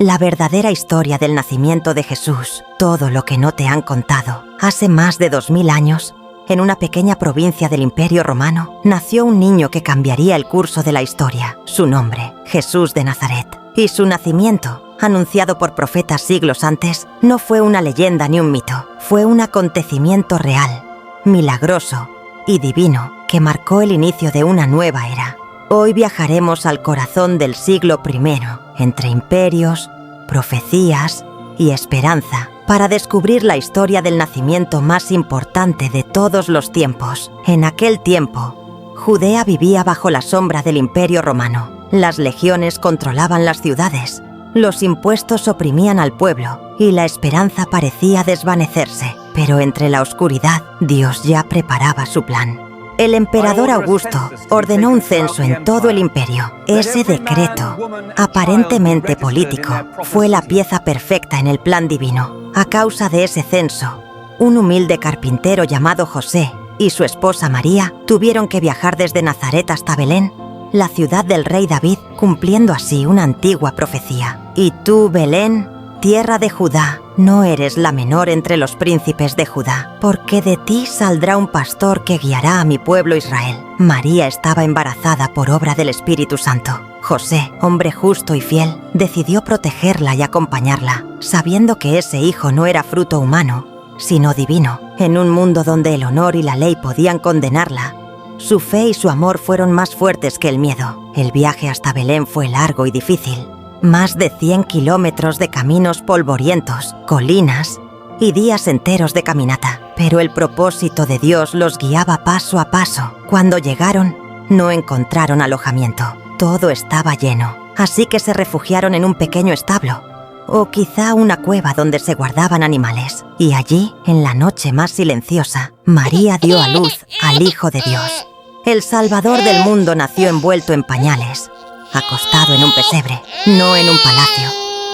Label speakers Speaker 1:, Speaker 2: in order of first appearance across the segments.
Speaker 1: La verdadera historia del nacimiento de Jesús, todo lo que no te han contado. Hace más de 2000 años, en una pequeña provincia del Imperio Romano, nació un niño que cambiaría el curso de la historia. Su nombre, Jesús de Nazaret. Y su nacimiento, anunciado por profetas siglos antes, no fue una leyenda ni un mito. Fue un acontecimiento real, milagroso y divino que marcó el inicio de una nueva era. Hoy viajaremos al corazón del siglo I, entre imperios, profecías y esperanza, para descubrir la historia del nacimiento más importante de todos los tiempos. En aquel tiempo, Judea vivía bajo la sombra del Imperio Romano. Las legiones controlaban las ciudades, los impuestos oprimían al pueblo y la esperanza parecía desvanecerse. Pero entre la oscuridad, Dios ya preparaba su plan. El emperador Augusto ordenó un censo en todo el imperio. Ese decreto, aparentemente político, fue la pieza perfecta en el plan divino. A causa de ese censo, un humilde carpintero llamado José y su esposa María tuvieron que viajar desde Nazaret hasta Belén, la ciudad del rey David, cumpliendo así una antigua profecía. Y tú, Belén, tierra de Judá, no eres la menor entre los príncipes de Judá, porque de ti saldrá un pastor que guiará a mi pueblo Israel. María estaba embarazada por obra del Espíritu Santo. José, hombre justo y fiel, decidió protegerla y acompañarla, sabiendo que ese hijo no era fruto humano, sino divino. En un mundo donde el honor y la ley podían condenarla, su fe y su amor fueron más fuertes que el miedo. El viaje hasta Belén fue largo y difícil. Más de 100 kilómetros de caminos polvorientos, colinas y días enteros de caminata. Pero el propósito de Dios los guiaba paso a paso. Cuando llegaron, no encontraron alojamiento. Todo estaba lleno, así que se refugiaron en un pequeño establo, o quizá una cueva donde se guardaban animales. Y allí, en la noche más silenciosa, María dio a luz al Hijo de Dios. El Salvador del mundo nació envuelto en pañales, acostado en un pesebre, no en un palacio,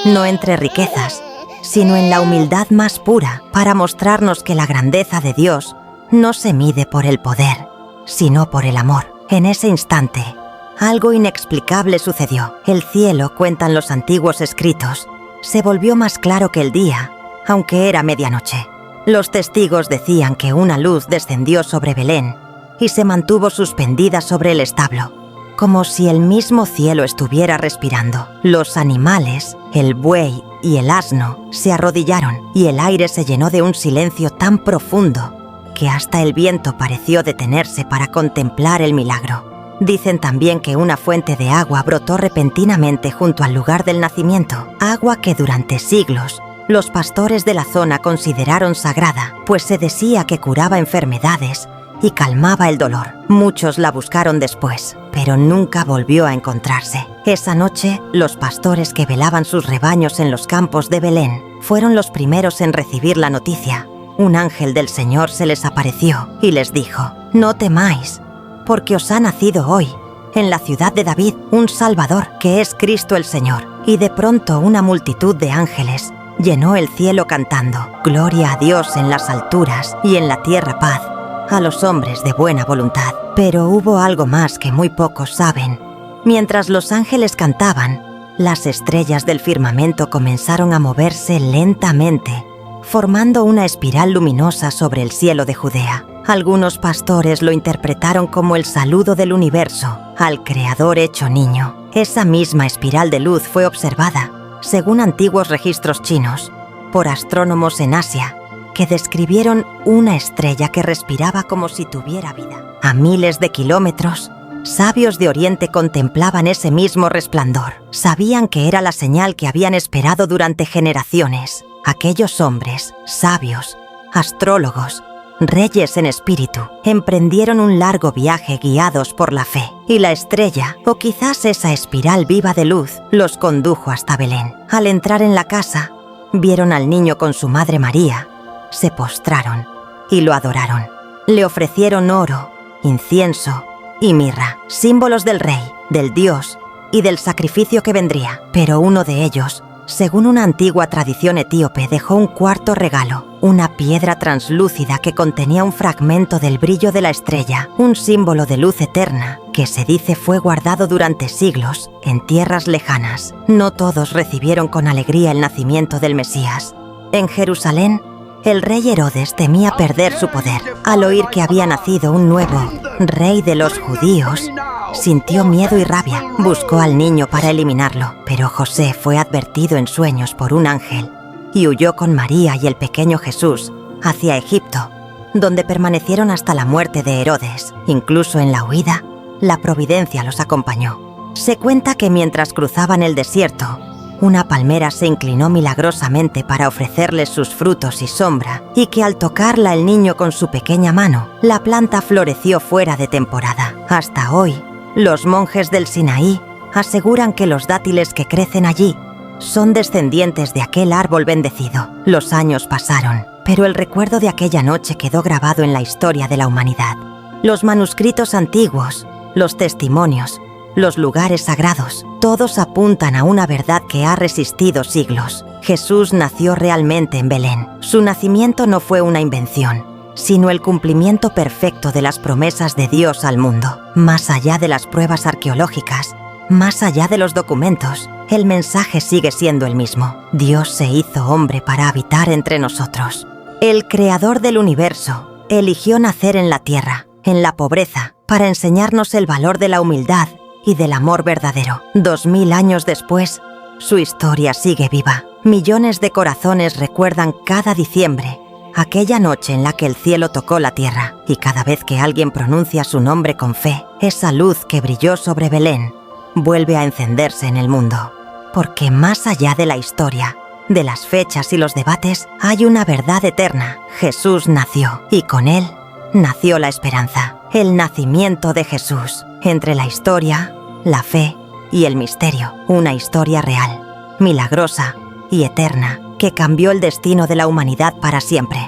Speaker 1: no entre riquezas, sino en la humildad más pura, para mostrarnos que la grandeza de Dios no se mide por el poder, sino por el amor. En ese instante, algo inexplicable sucedió. El cielo, cuentan los antiguos escritos, se volvió más claro que el día, aunque era medianoche. Los testigos decían que una luz descendió sobre Belén y se mantuvo suspendida sobre el establo, como si el mismo cielo estuviera respirando. Los animales, el buey y el asno, se arrodillaron y el aire se llenó de un silencio tan profundo que hasta el viento pareció detenerse para contemplar el milagro. Dicen también que una fuente de agua brotó repentinamente junto al lugar del nacimiento, agua que durante siglos los pastores de la zona consideraron sagrada, pues se decía que curaba enfermedades y calmaba el dolor. Muchos la buscaron después, pero nunca volvió a encontrarse. Esa noche, los pastores que velaban sus rebaños en los campos de Belén fueron los primeros en recibir la noticia. Un ángel del Señor se les apareció y les dijo: «No temáis, porque os ha nacido hoy, en la ciudad de David, un Salvador, que es Cristo el Señor». Y de pronto una multitud de ángeles llenó el cielo cantando: «Gloria a Dios en las alturas y en la tierra paz a los hombres de buena voluntad». Pero hubo algo más que muy pocos saben. Mientras los ángeles cantaban, las estrellas del firmamento comenzaron a moverse lentamente, formando una espiral luminosa sobre el cielo de Judea. Algunos pastores lo interpretaron como el saludo del universo al Creador hecho niño. Esa misma espiral de luz fue observada, según antiguos registros chinos, por astrónomos en Asia, que describieron una estrella que respiraba como si tuviera vida. A miles de kilómetros, sabios de Oriente contemplaban ese mismo resplandor. Sabían que era la señal que habían esperado durante generaciones. Aquellos hombres, sabios, astrólogos, reyes en espíritu, emprendieron un largo viaje guiados por la fe. Y la estrella, o quizás esa espiral viva de luz, los condujo hasta Belén. Al entrar en la casa, vieron al niño con su madre María. Se postraron y lo adoraron. Le ofrecieron oro, incienso y mirra, símbolos del rey, del Dios y del sacrificio que vendría. Pero uno de ellos Según una antigua tradición etíope, dejó un cuarto regalo, una piedra translúcida que contenía un fragmento del brillo de la estrella, un símbolo de luz eterna, que se dice fue guardado durante siglos en tierras lejanas. No todos recibieron con alegría el nacimiento del Mesías. En Jerusalén, el rey Herodes temía perder su poder. Al oír que había nacido un nuevo rey de los judíos, sintió miedo y rabia. Buscó al niño para eliminarlo, pero José fue advertido en sueños por un ángel y huyó con María y el pequeño Jesús hacia Egipto, donde permanecieron hasta la muerte de Herodes. Incluso en la huida, la providencia los acompañó. Se cuenta que mientras cruzaban el desierto, una palmera se inclinó milagrosamente para ofrecerles sus frutos y sombra, y que al tocarla el niño con su pequeña mano, la planta floreció fuera de temporada. Hasta hoy, los monjes del Sinaí aseguran que los dátiles que crecen allí son descendientes de aquel árbol bendecido. Los años pasaron, pero el recuerdo de aquella noche quedó grabado en la historia de la humanidad. Los manuscritos antiguos, los testimonios, los lugares sagrados, todos apuntan a una verdad que ha resistido siglos. Jesús nació realmente en Belén. Su nacimiento no fue una invención, sino el cumplimiento perfecto de las promesas de Dios al mundo. Más allá de las pruebas arqueológicas, más allá de los documentos, el mensaje sigue siendo el mismo. Dios se hizo hombre para habitar entre nosotros. El creador del universo eligió nacer en la tierra, en la pobreza, para enseñarnos el valor de la humildad y del amor verdadero. 2000 años después, su historia sigue viva. Millones de corazones recuerdan cada diciembre aquella noche en la que el cielo tocó la tierra, y cada vez que alguien pronuncia su nombre con fe, esa luz que brilló sobre Belén vuelve a encenderse en el mundo. Porque más allá de la historia, de las fechas y los debates, hay una verdad eterna. Jesús nació, y con él nació la esperanza. El nacimiento de Jesús. Entre la historia, la fe y el misterio. Una historia real, milagrosa y eterna, que cambió el destino de la humanidad para siempre.